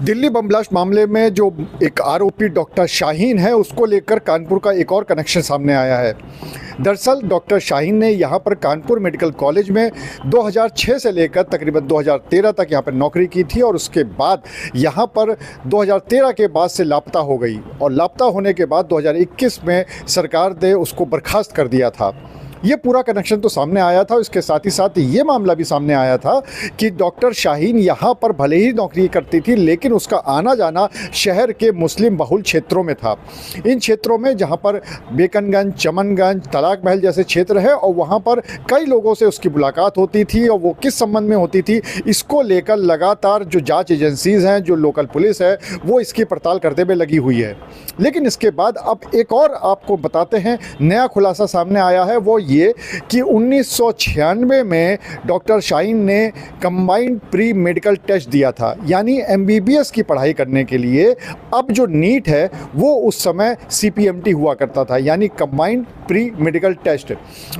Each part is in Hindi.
दिल्ली बम ब्लास्ट मामले में जो एक आरोपी डॉक्टर शाहीन है, उसको लेकर कानपुर का एक और कनेक्शन सामने आया है। दरअसल डॉक्टर शाहीन ने यहाँ पर कानपुर मेडिकल कॉलेज में 2006 से लेकर तकरीबन 2013 तक यहाँ पर नौकरी की थी और उसके बाद यहाँ पर 2013 के बाद से लापता हो गई और लापता होने के बाद 2021 में सरकार ने उसको बर्खास्त कर दिया था। ये पूरा कनेक्शन तो सामने आया था। इसके साथ ही साथ ये मामला भी सामने आया था कि डॉक्टर शाहीन यहाँ पर भले ही नौकरी करती थी, लेकिन उसका आना जाना शहर के मुस्लिम बहुल क्षेत्रों में था। इन क्षेत्रों में जहाँ पर बेकनगंज, चमनगंज, तलाक महल जैसे क्षेत्र है और वहाँ पर कई लोगों से उसकी मुलाकात होती थी और वो किस संबंध में होती थी, इसको लेकर लगातार जो जाँच एजेंसीज़ हैं, जो लोकल पुलिस है, वो इसकी पड़ताल करने में लगी हुई है। लेकिन इसके बाद अब एक और आपको बताते हैं नया खुलासा सामने आया है, वो ये कि 1996 में डॉक्टर शाहीन ने कंबाइंड प्री मेडिकल टेस्ट दिया था, यानी एमबीबीएस की पढ़ाई करने के लिए। अब जो नीट है वो उस समय सीपीएमटी हुआ करता था, यानी कंबाइंड प्री मेडिकल टेस्ट।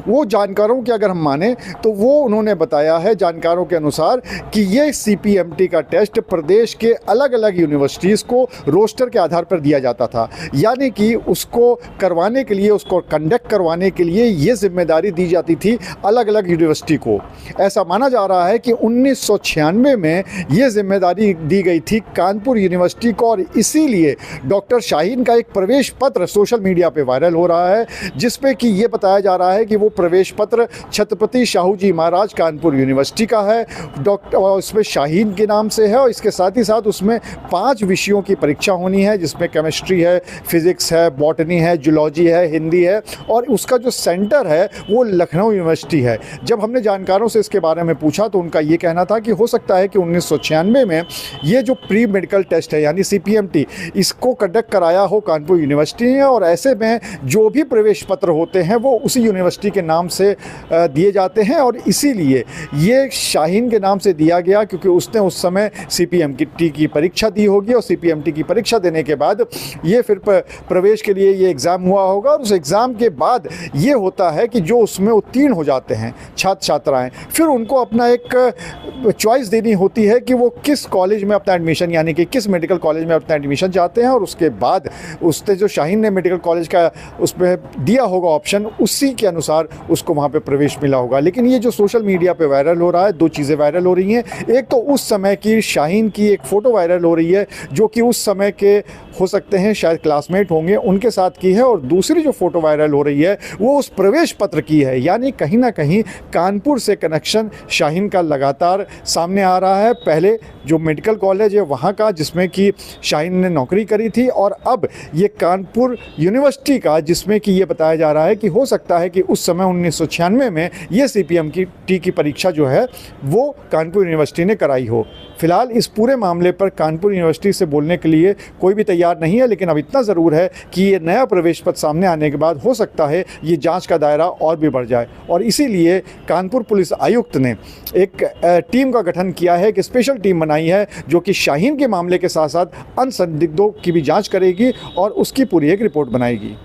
वो जानकारों की अगर हम माने तो वो उन्होंने बताया है जानकारों के अनुसार कि ये सीपीएमटी का टेस्ट प्रदेश के अलग अलग यूनिवर्सिटीज़ को रोस्टर के आधार पर दिया जाता था, यानी कि उसको करवाने के लिए, उसको कंडक्ट करवाने के लिए ये जिम्मेदारी दी जाती थी अलग अलग यूनिवर्सिटी को। ऐसा माना जा रहा है कि 1996 में ये जिम्मेदारी दी गई थी कानपुर यूनिवर्सिटी को और इसीलिए डॉक्टर शाहीन का एक प्रवेश पत्र सोशल मीडिया पे वायरल हो रहा है, जिसपे कि ये बताया जा रहा है कि वो प्रवेश पत्र छत्रपति शाहू जी महाराज कानपुर यूनिवर्सिटी का है। डॉक्टर उसमें शाहीन के नाम से है और इसके साथ ही साथ उसमें 5 विषयों की परीक्षा होनी है, जिसमें केमिस्ट्री है, फिजिक्स है, बॉटनी है, जूलॉजी है, हिंदी है और उसका जो सेंटर है वो लखनऊ यूनिवर्सिटी है। जब हमने जानकारों से इसके बारे में पूछा तो उनका ये कहना था कि हो सकता है कि 1996 में ये जो प्री मेडिकल टेस्ट है यानी सीपीएमटी, इसको कंडक्ट कराया हो कानपुर यूनिवर्सिटी ने और ऐसे में जो भी प्रवेश पत्र होते हैं वो उसी यूनिवर्सिटी के नाम से दिए जाते हैं और इसीलिए ये शाहीन के नाम से दिया गया, क्योंकि उसने उस समय सीपीएमटी की परीक्षा दी होगी और सीपीएमटी की परीक्षा देने के बाद ये फिर प्रवेश के लिए ये एग्ज़ाम हुआ होगा और उस एग्ज़ाम के बाद ये होता है कि जो उसमें उत्तीर्ण हो जाते हैं छात्र छात्राएं, फिर उनको अपना एक चॉइस देनी होती है कि वो किस कॉलेज में अपना एडमिशन, यानी कि किस मेडिकल कॉलेज में अपना एडमिशन चाहते हैं और उसके बाद उसने जो शाहीन ने मेडिकल कॉलेज का उसमें दिया होगा ऑप्शन, उसी के अनुसार उसको वहाँ पे प्रवेश मिला होगा। लेकिन ये जो सोशल मीडिया पे वायरल हो रहा है, 2 चीज़ें वायरल हो रही हैं। एक तो उस समय की शाहीन की एक फ़ोटो वायरल हो रही है जो कि उस समय के हो सकते हैं शायद क्लासमेट होंगे, उनके साथ की है, और दूसरी जो फ़ोटो वायरल हो रही है वो उस प्रवेश पत्र की है। यानी कहीं ना कहीं कानपुर से कनेक्शन शाहीन का लगातार सामने आ रहा है। पहले जो मेडिकल कॉलेज है वहाँ का, जिसमें कि शाहीन ने नौकरी करी थी, और अब ये कानपुर यूनिवर्सिटी का, जिसमें कि ये बताया जा रहा है कि हो सकता है कि उस समय 1996 में ये सीपीएमटी की परीक्षा जो है वो कानपुर यूनिवर्सिटी ने कराई हो। फिलहाल इस पूरे मामले पर कानपुर यूनिवर्सिटी से बोलने के लिए कोई भी तैयार नहीं है, लेकिन अब इतना ज़रूर है कि ये नया प्रवेश पत्र सामने आने के बाद हो सकता है ये जांच का दायरा और भी बढ़ जाए और इसीलिए कानपुर पुलिस आयुक्त ने एक टीम का गठन किया है, एक स्पेशल टीम बनाई है जो कि शाहीन के मामले के साथ साथ अन्य संदिग्धों की भी जाँच करेगी और उसकी पूरी एक रिपोर्ट बनाएगी।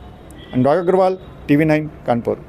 अनुराग अग्रवाल, TV9 कानपुर।